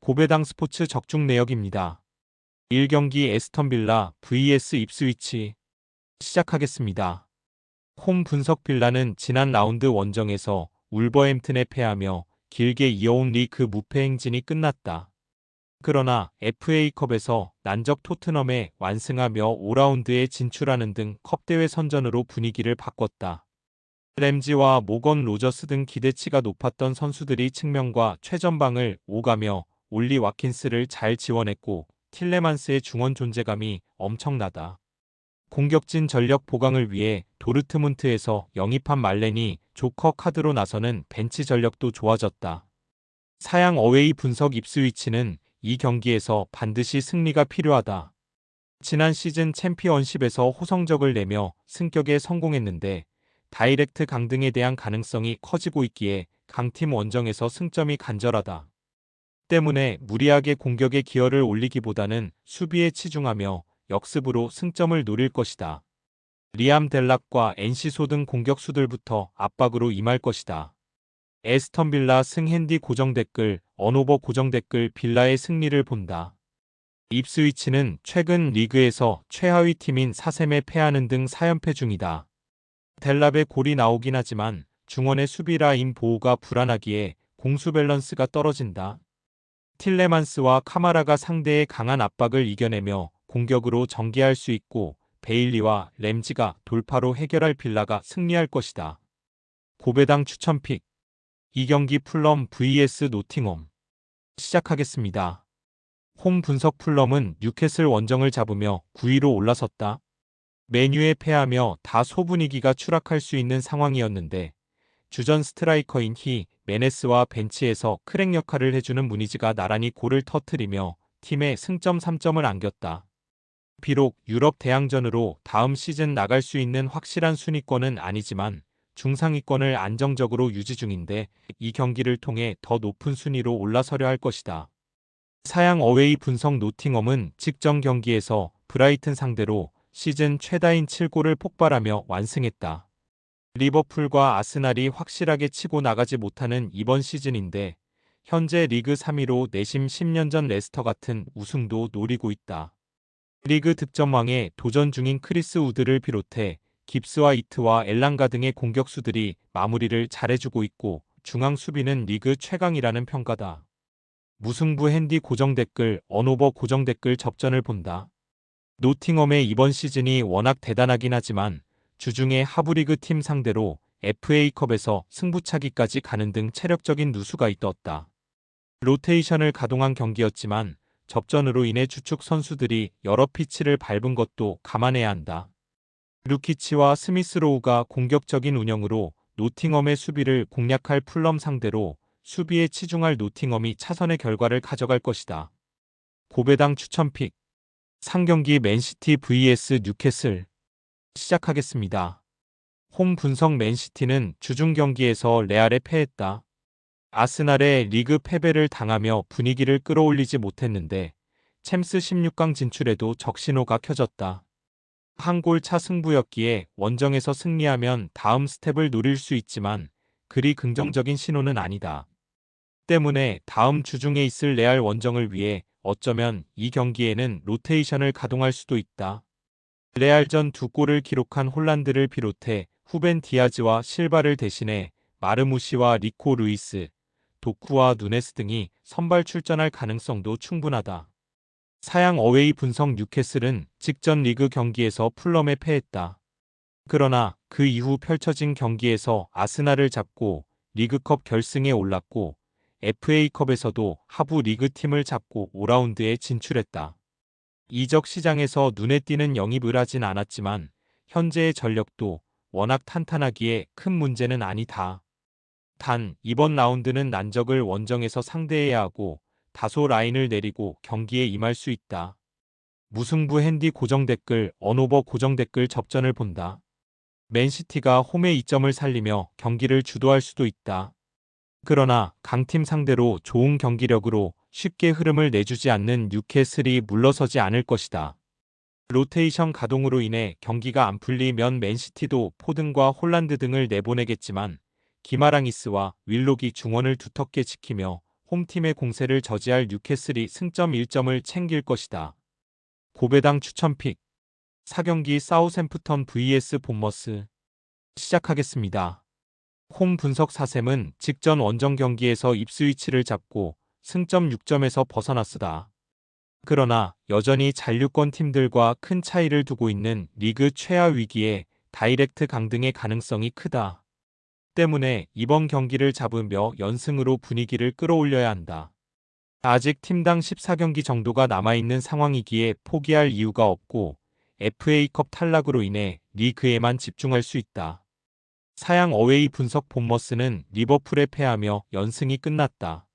고배당 스포츠 적중 내역입니다. 1경기 에스턴 빌라 vs 입스위치 시작하겠습니다. 홈 분석 빌라는 지난 라운드 원정에서 울버햄튼에 패하며 길게 이어온 리그 무패 행진이 끝났다. 그러나 FA컵에서 난적 토트넘에 완승하며 5라운드에 진출하는 등 컵대회 선전으로 분위기를 바꿨다. 램지와 모건 로저스 등 기대치가 높았던 선수들이 측면과 최전방을 오가며 올리 와킨스를 잘 지원했고 틸레만스의 중원 존재감이 엄청나다. 공격진 전력 보강을 위해 도르트문트에서 영입한 말렌이 조커 카드로 나서는 벤치 전력도 좋아졌다. 사양 어웨이 분석 입스위치는 이 경기에서 반드시 승리가 필요하다. 지난 시즌 챔피언십에서 호성적을 내며 승격에 성공했는데 다이렉트 강등에 대한 가능성이 커지고 있기에 강팀 원정에서 승점이 간절하다. 때문에 무리하게 공격에 기여를 올리기보다는 수비에 치중하며 역습으로 승점을 노릴 것이다. 리암 델락과 엔시소 등 공격수들부터 압박으로 임할 것이다. 에스턴 빌라 승 핸디 고정 댓글, 언오버 고정 댓글 빌라의 승리를 본다. 입스위치는 최근 리그에서 최하위 팀인 사셈에 패하는 등 4연패 중이다. 델랍의 골이 나오긴 하지만 중원의 수비 라인 보호가 불안하기에 공수 밸런스가 떨어진다. 틸레만스와 카마라가 상대의 강한 압박을 이겨내며 공격으로 전개할 수 있고 베일리와 램지가 돌파로 해결할 빌라가 승리할 것이다. 고배당 추천픽 2경기 풀럼 vs 노팅엄 시작하겠습니다. 홈 분석 풀럼은 뉴캐슬 원정을 잡으며 9위로 올라섰다. 메뉴에 패하며 다소 분위기가 추락할 수 있는 상황이었는데 주전 스트라이커인 메네스와 벤치에서 크랙 역할을 해주는 무니즈가 나란히 골을 터뜨리며 팀에 승점 3점을 안겼다. 비록 유럽 대항전으로 다음 시즌 나갈 수 있는 확실한 순위권은 아니지만 중상위권을 안정적으로 유지 중인데 이 경기를 통해 더 높은 순위로 올라서려 할 것이다. 사양 어웨이 분석 노팅엄은 직전 경기에서 브라이튼 상대로 시즌 최다인 7골을 폭발하며 완승했다. 리버풀과 아스날이 확실하게 치고 나가지 못하는 이번 시즌인데 현재 리그 3위로 내심 10년 전 레스터 같은 우승도 노리고 있다. 리그 득점왕에 도전 중인 크리스 우드를 비롯해 깁스와 이트와 엘랑가 등의 공격수들이 마무리를 잘해주고 있고 중앙 수비는 리그 최강이라는 평가다. 무승부 핸디 고정 댓글, 언오버 고정 댓글 접전을 본다. 노팅엄의 이번 시즌이 워낙 대단하긴 하지만 주중에 하부리그 팀 상대로 FA컵에서 승부차기까지 가는 등 체력적인 누수가 있었다. 로테이션을 가동한 경기였지만 접전으로 인해 주축 선수들이 여러 피치를 밟은 것도 감안해야 한다. 루키치와 스미스로우가 공격적인 운영으로 노팅엄의 수비를 공략할 풀럼 상대로 수비에 치중할 노팅엄이 차선의 결과를 가져갈 것이다. 고배당 추천픽 상경기 맨시티 vs 뉴캐슬 시작하겠습니다. 홈 분석 맨시티는 주중 경기에서 레알에 패했다. 아스날의 리그 패배를 당하며 분위기를 끌어올리지 못했는데 챔스 16강 진출에도 적신호가 켜졌다. 한 골 차 승부였기에 원정에서 승리하면 다음 스텝을 노릴 수 있지만 그리 긍정적인 신호는 아니다. 때문에 다음 주중에 있을 레알 원정을 위해 어쩌면 이 경기에는 로테이션을 가동할 수도 있다. 레알전 2골을 기록한 홀란드를 비롯해 후벤 디아즈와 실바를 대신해 마르무시와 리코 루이스, 도쿠와 누네스 등이 선발 출전할 가능성도 충분하다. 사양 어웨이 분석 뉴캐슬은 직전 리그 경기에서 풀럼에 패했다. 그러나 그 이후 펼쳐진 경기에서 아스날을 잡고 리그컵 결승에 올랐고 FA컵에서도 하부 리그팀을 잡고 5라운드에 진출했다. 이적 시장에서 눈에 띄는 영입을 하진 않았지만 현재의 전력도 워낙 탄탄하기에 큰 문제는 아니다. 단 이번 라운드는 난적을 원정에서 상대해야 하고 다소 라인을 내리고 경기에 임할 수 있다. 무승부 핸디 고정 댓글, 언오버 고정 댓글 접전을 본다. 맨시티가 홈의 이점을 살리며 경기를 주도할 수도 있다. 그러나 강팀 상대로 좋은 경기력으로 쉽게 흐름을 내주지 않는 뉴캐슬이 물러서지 않을 것이다. 로테이션 가동으로 인해 경기가 안 풀리면 맨시티도 포든과 홀란드 등을 내보내겠지만 기마랑이스와 윌록이 중원을 두텁게 지키며 홈팀의 공세를 저지할 뉴캐슬이 승점 1점을 챙길 것이다. 고배당 추천픽 4경기 사우샘프턴 vs 본머스 시작하겠습니다. 홈 분석 4셈은 직전 원정 경기에서 입스위치를 잡고 승점 6점에서 벗어났으다. 그러나 여전히 잔류권 팀들과 큰 차이를 두고 있는 리그 최하 위기에 다이렉트 강등의 가능성이 크다. 때문에 이번 경기를 잡으며 연승으로 분위기를 끌어올려야 한다. 아직 팀당 14경기 정도가 남아있는 상황이기에 포기할 이유가 없고 FA컵 탈락으로 인해 리그에만 집중할 수 있다. 사양 어웨이 분석 본머스는 리버풀에 패하며 연승이 끝났다.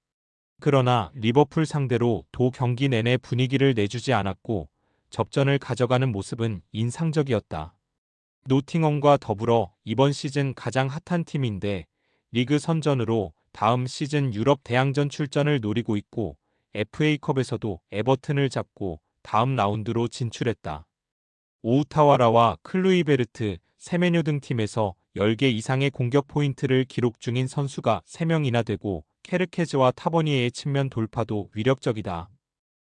그러나 리버풀 상대로 도 경기 내내 분위기를 내주지 않았고 접전을 가져가는 모습은 인상적이었다. 노팅엄과 더불어 이번 시즌 가장 핫한 팀인데 리그 선전으로 다음 시즌 유럽 대항전 출전을 노리고 있고 FA컵에서도 에버튼을 잡고 다음 라운드로 진출했다. 오우타와라와 클루이베르트, 세메뇨 등 팀에서 10개 이상의 공격 포인트를 기록 중인 선수가 3명이나 되고 케르케즈와 타버니에의 측면 돌파도 위력적이다.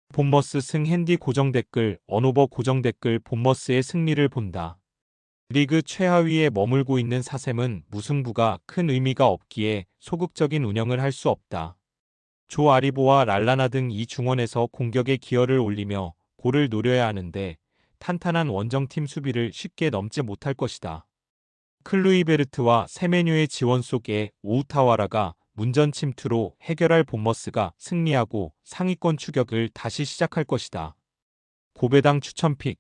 본머스 승 핸디 고정 댓글 언오버 고정 댓글 본머스의 승리를 본다. 리그 최하위에 머물고 있는 사셈은 무승부가 큰 의미가 없기에 소극적인 운영을 할 수 없다. 조 아리보와 랄라나 등 이 중원에서 공격에 기여를 올리며 골을 노려야 하는데 탄탄한 원정팀 수비를 쉽게 넘지 못할 것이다. 클루이베르트와 세메뉴의 지원 속에 오우타와라가 문전 침투로 해결할 본머스가 승리하고 상위권 추격을 다시 시작할 것이다. 고배당 추천픽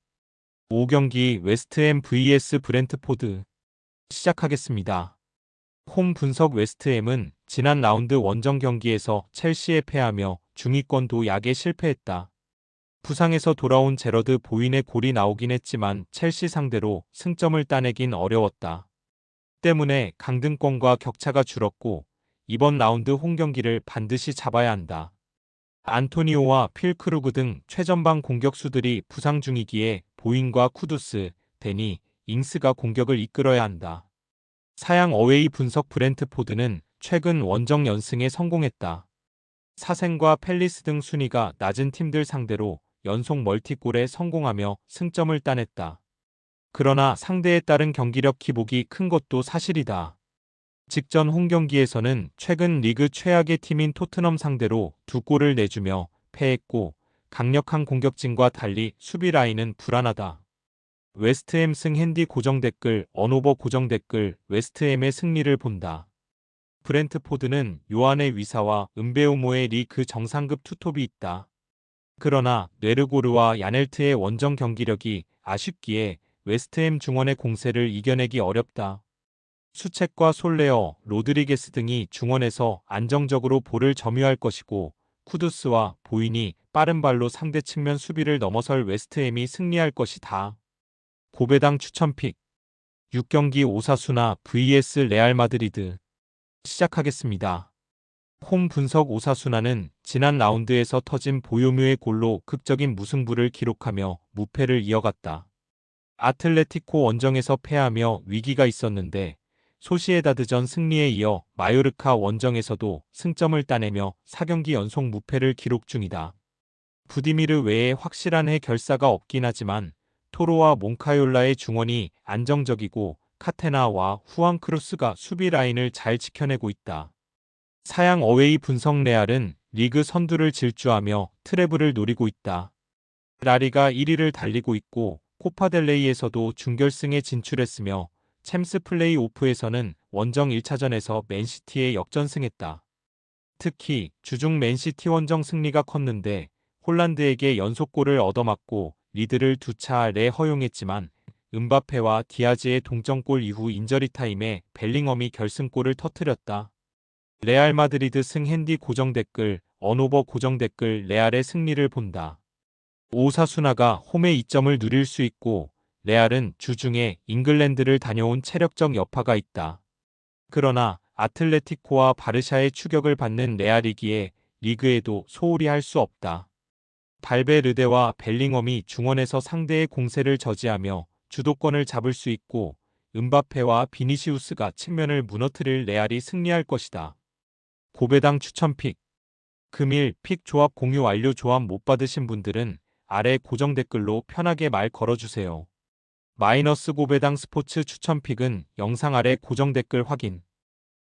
5경기 웨스트햄 vs 브렌트포드 시작하겠습니다. 홈 분석 웨스트햄은 지난 라운드 원정 경기에서 첼시에 패하며 중위권 도약에 실패했다. 부상에서 돌아온 제러드 보윈의 골이 나오긴 했지만 첼시 상대로 승점을 따내긴 어려웠다. 때문에 강등권과 격차가 줄었고 이번 라운드 홈경기를 반드시 잡아야 한다. 안토니오와 필크루그 등 최전방 공격수들이 부상 중이기에 보인과 쿠두스, 데니, 잉스가 공격을 이끌어야 한다. 사양 어웨이 분석 브렌트포드는 최근 원정 연승에 성공했다. 사생과 팰리스 등 순위가 낮은 팀들 상대로 연속 멀티골에 성공하며 승점을 따냈다. 그러나 상대에 따른 경기력 기복이 큰 것도 사실이다. 직전 홈경기에서는 최근 리그 최악의 팀인 토트넘 상대로 2골을 내주며 패했고 강력한 공격진과 달리 수비 라인은 불안하다. 웨스트햄 승 핸디 고정 댓글 언오버 고정 댓글 웨스트햄의 승리를 본다. 브렌트포드는 요한의 위사와 은베오모의 리그 정상급 투톱이 있다. 그러나 뇌르고르와 야넬트의 원정 경기력이 아쉽기에 웨스트햄 중원의 공세를 이겨내기 어렵다. 수책과 솔레어, 로드리게스 등이 중원에서 안정적으로 볼을 점유할 것이고 쿠두스와 보인이 빠른 발로 상대 측면 수비를 넘어설 웨스트햄이 승리할 것이다. 고배당 추천픽 6경기 오사수나 vs 레알 마드리드 시작하겠습니다. 홈 분석 오사수나는 지난 라운드에서 터진 보요뮤의 골로 극적인 무승부를 기록하며 무패를 이어갔다. 아틀레티코 원정에서 패하며 위기가 있었는데 소시에다드전 승리에 이어 마요르카 원정에서도 승점을 따내며 4경기 연속 무패를 기록 중이다. 부디미르 외에 확실한 해결사가 없긴 하지만 토로와 몽카yor라의 중원이 안정적이고 카테나와 후안 크루스가 수비 라인을 잘 지켜내고 있다. 사양 어웨이 분석 레알은 리그 선두를 질주하며 트래블을 노리고 있다. 라리가 1위를 달리고 있고 코파델레이에서도 준결승에 진출했으며 챔스 플레이오프에서는 원정 1차전에서 맨시티에 역전승했다. 특히 주중 맨시티 원정 승리가 컸는데 홀란드에게 연속골을 얻어맞고 리드를 2차 아래 허용했지만 음바페와 디아즈의 동점골 이후 인저리 타임에 벨링엄이 결승골을 터뜨렸다. 레알 마드리드 승 핸디 고정 댓글 언오버 고정 댓글 레알의 승리를 본다. 오사수나가 홈에 2점을 누릴 수 있고 레알은 주중에 잉글랜드를 다녀온 체력적 여파가 있다. 그러나 아틀레티코와 바르샤의 추격을 받는 레알이기에 리그에도 소홀히 할 수 없다. 발베르데와 벨링엄이 중원에서 상대의 공세를 저지하며 주도권을 잡을 수 있고 음바페와 비니시우스가 측면을 무너뜨릴 레알이 승리할 것이다. 고배당 추천픽 금일 픽 조합 공유 완료. 조합 못 받으신 분들은 아래 고정 댓글로 편하게 말 걸어주세요. 마이너스 고배당 스포츠 추천 픽은 영상 아래 고정 댓글 확인.